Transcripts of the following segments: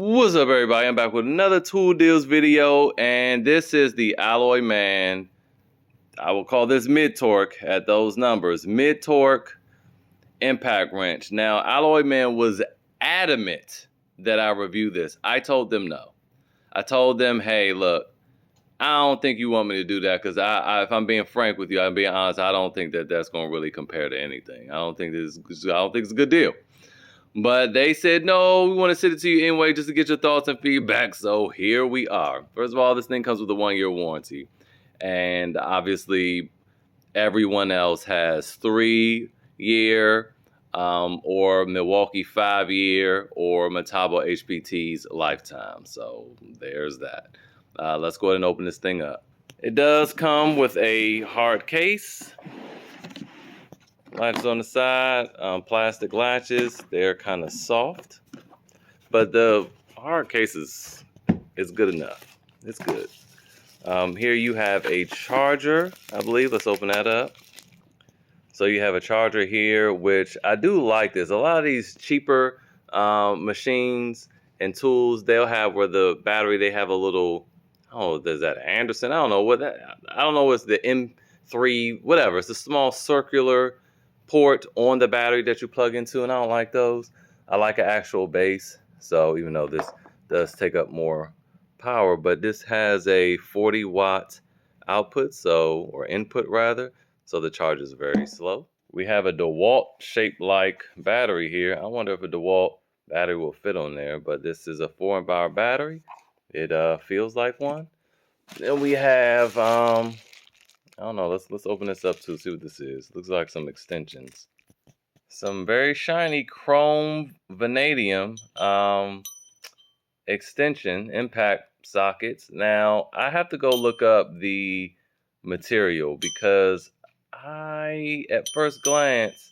What's up, everybody? I'm back with another Tool Deals video, and this is the Alloyman. I will call this mid-torque at those numbers. Mid-torque impact wrench. Now, Alloyman was adamant that I review this. I told them no. I told them, hey, look, I don't think you want me to do that because if I'm being frank with you, I'm being honest, I don't think that that's going to really compare to anything. I don't think it's a good deal. But they said, no, we want to send it to you anyway just to get your thoughts and feedback. So here we are. First of all, this thing comes with a 1-year warranty. And obviously, everyone else has 3-year or Milwaukee 5-year or Metabo HPT's lifetime. So there's that. Let's go ahead and open this thing up. It does come with a hard case. Latches on the side, plastic latches. They're kind of soft, but the hard case is good enough. It's good. Here you have a charger, I believe. Let's open that up. So you have a charger here, which I do like this. A lot of these cheaper machines and tools, they'll have where the battery, they have a little, oh, there's that Anderson. I don't know what that, I don't know what's the M3, whatever. It's a small circular port on the battery that you plug into, and I don't like those. I like an actual base. So even though this does take up more power, but this has a 40-watt output, or input rather, so the charge is very slow. We have a DeWalt shaped like battery here. I wonder if a DeWalt battery will fit on there, but this is a 4-amp-hour battery. It feels like one. Then we have I don't know, let's open this up to see what this is. Looks like some extensions. Some very shiny chrome vanadium extension impact sockets. Now, I have to go look up the material because at first glance,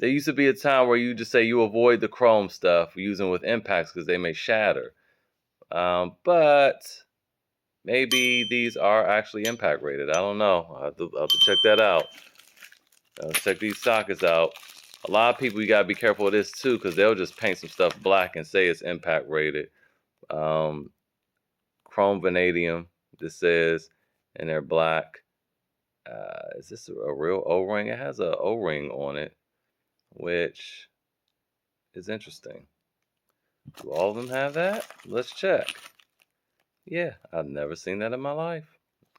there used to be a time where you just say you avoid the chrome stuff using with impacts because they may shatter. But maybe these are actually impact rated. I don't know. I'll have to check that out. Let's check these sockets out. A lot of people, you gotta be careful of this too, because they'll just paint some stuff black and say it's impact rated. Chrome vanadium, this says, and they're black. Is this a real O-ring? It has an O-ring on it, which is interesting. Do all of them have that? Let's check. Yeah, I've never seen that in my life.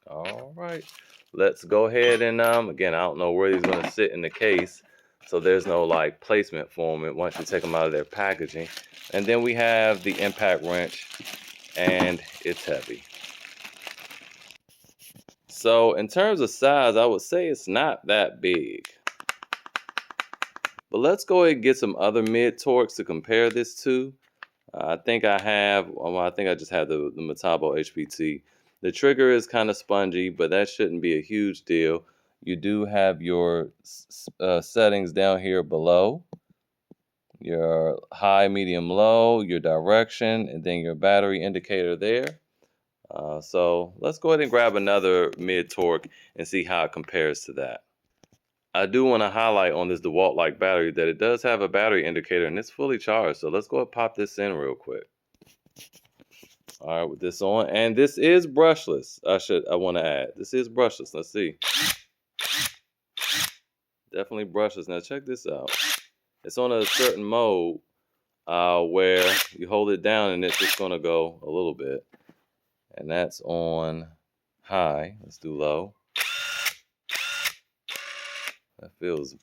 All right, let's go ahead and again, I don't know where these are going to sit in the case, so there's no like placement for them once you take them out of their packaging. And then we have the impact wrench, and it's heavy. So in terms of size, I would say it's not that big. But let's go ahead and get some other mid-torques to compare this to. I think I have, well, I think I just have the Metabo HPT. The trigger is kind of spongy, but that shouldn't be a huge deal. You do have your settings down here below. Your high, medium, low, your direction, and then your battery indicator there. So let's go ahead and grab another mid-torque and see how it compares to that. I do want to highlight on this DeWalt-like battery that it does have a battery indicator and it's fully charged. So let's go and pop this in real quick. All right, with this on, and this is brushless. I want to add, this is brushless. Let's see. Definitely brushless. Now check this out. It's on a certain mode where you hold it down and it's just going to go a little bit. And that's on high. Let's do low. That feels,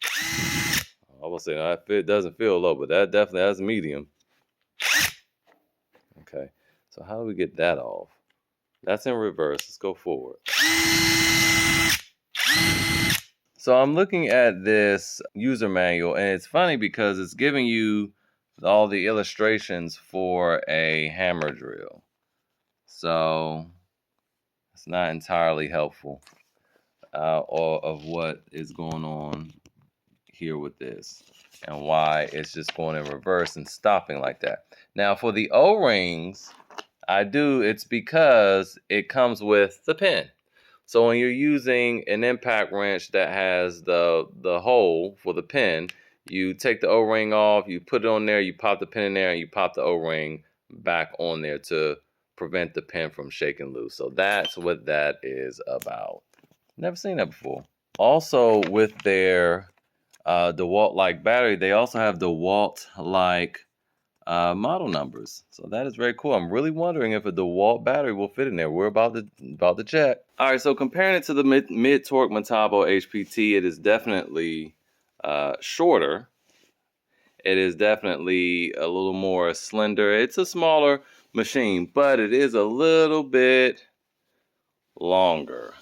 I will say no, it doesn't feel low, but that definitely has medium. Okay, so how do we get that off? That's in reverse. Let's go forward. So I'm looking at this user manual, and it's funny because it's giving you all the illustrations for a hammer drill. So it's not entirely helpful. Or of what is going on here with this and why it's just going in reverse and stopping like that. Now for the O-rings, it's because it comes with the pin. So when you're using an impact wrench that has the hole for the pin, You take the O-ring off, you put it on there, you pop the pin in there, and you pop the O-ring back on there to prevent the pin from shaking loose. So that's what that is about. Never seen that before. Also, with their DeWalt-like battery, they also have DeWalt-like model numbers. So that is very cool. I'm really wondering if a DeWalt battery will fit in there. We're about to check. All right, so comparing it to the mid-torque Metabo HPT, it is definitely shorter. It is definitely a little more slender. It's a smaller machine, but it is a little bit longer,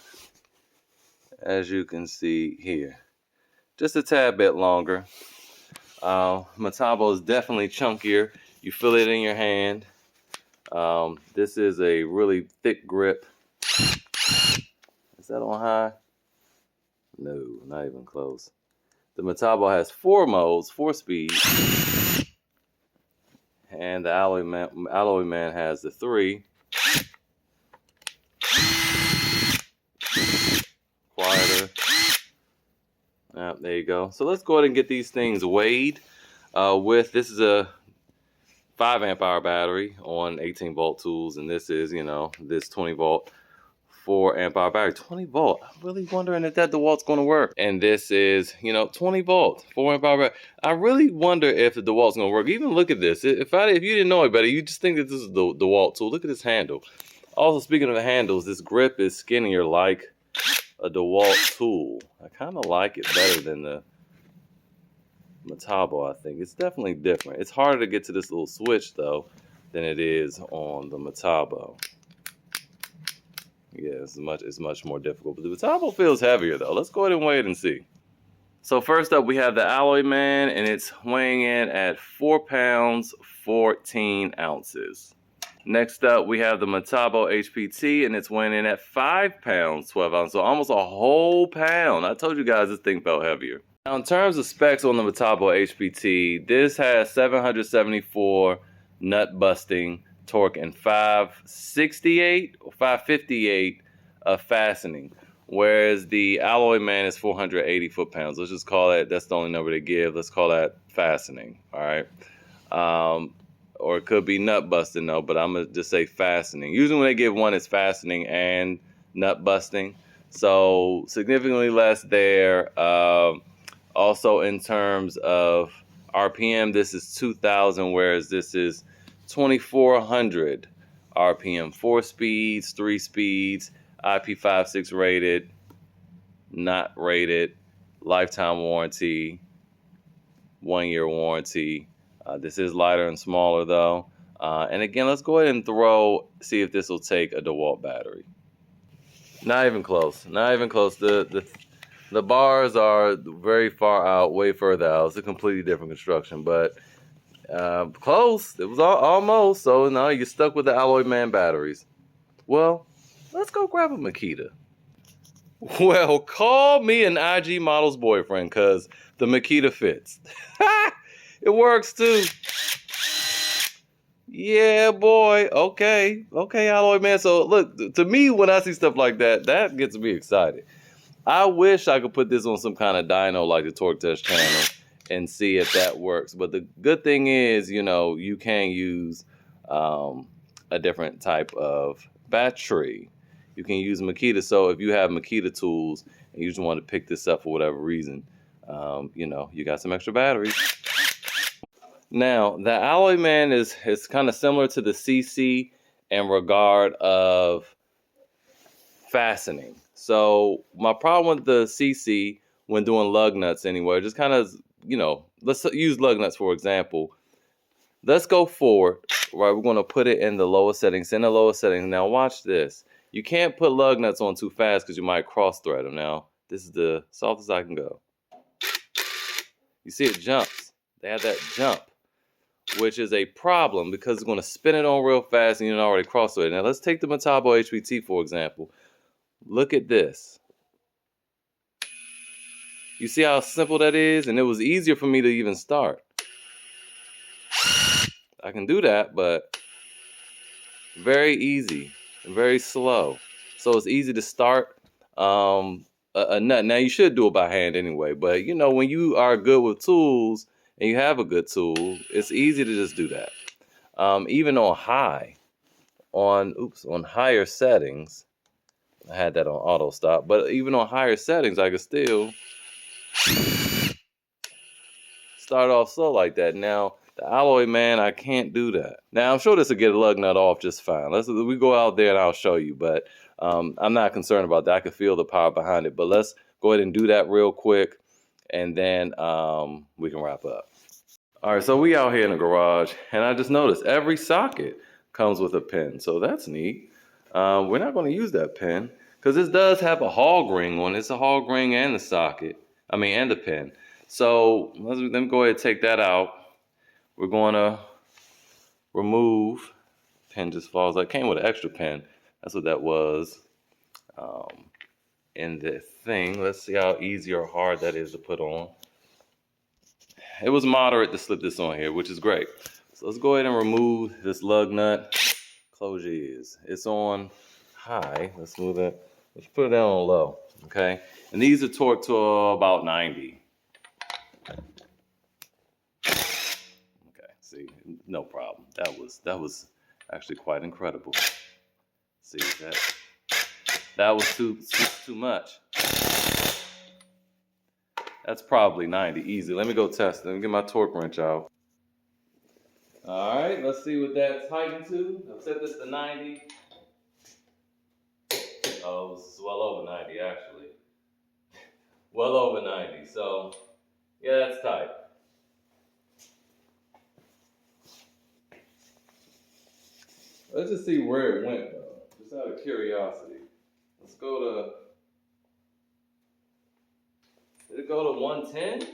as you can see here. Just a tad bit longer. Metabo is definitely chunkier. You feel it in your hand. This is a really thick grip. Is that on high? No, not even close. The Metabo has 4 modes, 4 speeds. And the Alloyman has the 3. Quieter. There you go. So let's go ahead and get these things weighed. This is a 5 amp hour battery on 18 volt tools, and this is, this 20 volt 4 amp hour battery. 20 volt. I'm really wondering if that DeWalt's going to work. And this is, 20 volt 4 amp hour battery. I really wonder if the DeWalt's going to work. Even look at this. If you didn't know it better, you just think that this is the DeWalt tool. Look at this handle. Also, speaking of the handles, this grip is skinnier like a DeWalt tool. I kind of like it better than the Metabo, I think. It's definitely different. It's harder to get to this little switch, though, than it is on the Metabo. Yeah, it's much more difficult. But the Metabo feels heavier, though. Let's go ahead and weigh it and see. So first up, we have the Alloyman, and it's weighing in at 4 pounds, 14 ounces. Next up, we have the Metabo HPT, and it's weighing in at 5 pounds, 12 ounces. So almost a whole pound. I told you guys this thing felt heavier. Now, in terms of specs on the Metabo HPT, this has 774 nut busting torque and 568 or 558 of fastening, whereas the Alloyman is 480 foot-pounds. Let's just call that, that's the only number they give. Let's call that fastening, all right? Or it could be nut busting, though, but I'm going to just say fastening. Usually when they give one, it's fastening and nut busting. So significantly less there. Also, in terms of RPM, this is 2,000, whereas this is 2,400 RPM. 4 speeds, 3 speeds, IP56 rated, not rated, lifetime warranty, 1-year warranty. This is lighter and smaller, though. And again, let's go ahead and see if this will take a DeWalt battery. Not even close. Not even close. The bars are very far out, way further out. It's a completely different construction, but close. It was almost. So now you're stuck with the Alloyman batteries. Well, let's go grab a Makita. Well, call me an IG model's boyfriend, because the Makita fits. It works too. Yeah, boy. Okay, Alloyman. So look, to me, when I see stuff like that, that gets me excited. I wish I could put this on some kind of dyno like the Torque Test channel and see if that works. But the good thing is, you can use a different type of battery. You can use Makita. So if you have Makita tools and you just want to pick this up for whatever reason, you got some extra batteries. Now, the Alloyman is kind of similar to the CC in regard of fastening. So my problem with the CC when doing lug nuts anyway, just kind of, let's use lug nuts for example. Let's go forward, right? We're going to put it in the lower settings. In the lower settings. Now watch this. You can't put lug nuts on too fast because you might cross thread them. Now, this is the softest I can go. You see it jumps. They have that jump, which is a problem because it's going to spin it on real fast and you already cross thread. Now let's take the Metabo HPT for example. Look at this. You see how simple that is? And it was easier for me to even start. I can do that, but very easy and very slow. So it's easy to start. a nut. Now you should do it by hand anyway, but you know, when you are good with tools and you have a good tool, it's easy to just do that. Even on higher settings, I had that on auto stop, but even on higher settings, I could still start off slow like that. Now, the Alloyman, I can't do that. Now, I'm sure this will get a lug nut off just fine. We go out there and I'll show you, but I'm not concerned about that. I can feel the power behind it, but let's go ahead and do that real quick, and then we can wrap up. All right, so we out here in the garage, and I just noticed every socket comes with a pin, so that's neat. We're not going to use that pin because this does have a hog ring on it. It's a hog ring and the socket, and the pin. So let me go ahead and take that out. We're going to remove, pin just falls out. It came with an extra pin. That's what that was in the thing. Let's see how easy or hard that is to put on. It was moderate to slip this on here, which is great. So let's go ahead and remove this lug nut. Close your ears. It's on high. Let's move it. Let's put it down on low. Okay. And these are torqued to about 90. Okay. See, no problem. That was actually quite incredible. See that was too much. That's probably 90 easy. Let me go test it. Let me get my torque wrench out. All right, let's see what that's tightened to. I've set this to 90. Oh, it's well over 90 actually. Well over 90. So, yeah, that's tight. Let's just see where it went though. Just out of curiosity. Let's go to. Did it go to 110?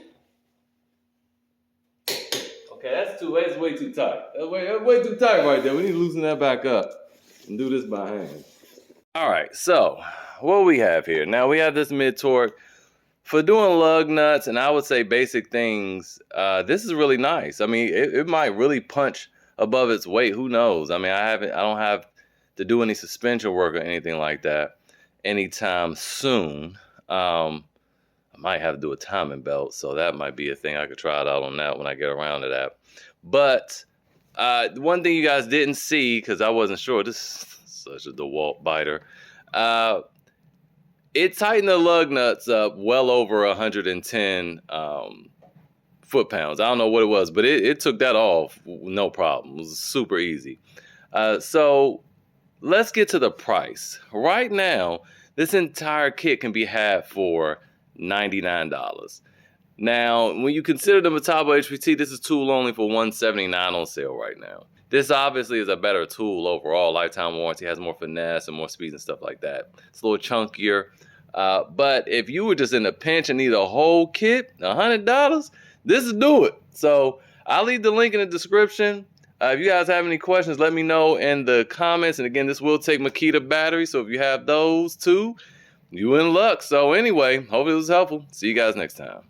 Okay, that's way too tight. That's way too tight right there. We need to loosen that back up and do this by hand. All right, so what we have here. Now we have this mid-torque. For doing lug nuts and I would say basic things, this is really nice. I mean, it might really punch above its weight. Who knows? I mean, I don't have to do any suspension work or anything like that anytime soon. I might have to do a timing belt, so that might be a thing. I could try it out on that when I get around to that. But one thing you guys didn't see, because I wasn't sure, this is such a DeWalt biter, it tightened the lug nuts up well over 110 foot-pounds. I don't know what it was, but it took that off no problem. It was super easy. So let's get to the price. Right now, this entire kit can be had for $99. Now, when you consider the Metabo HPT, this is tool only for $179 on sale right now. This obviously is a better tool overall. Lifetime warranty, has more finesse and more speeds and stuff like that. It's a little chunkier. But if you were just in a pinch and need a whole kit, $100, this is do it. So I'll leave the link in the description. If you guys have any questions, let me know in the comments. And again, this will take Makita batteries. So if you have those too, you in luck. So anyway, hope it was helpful. See you guys next time.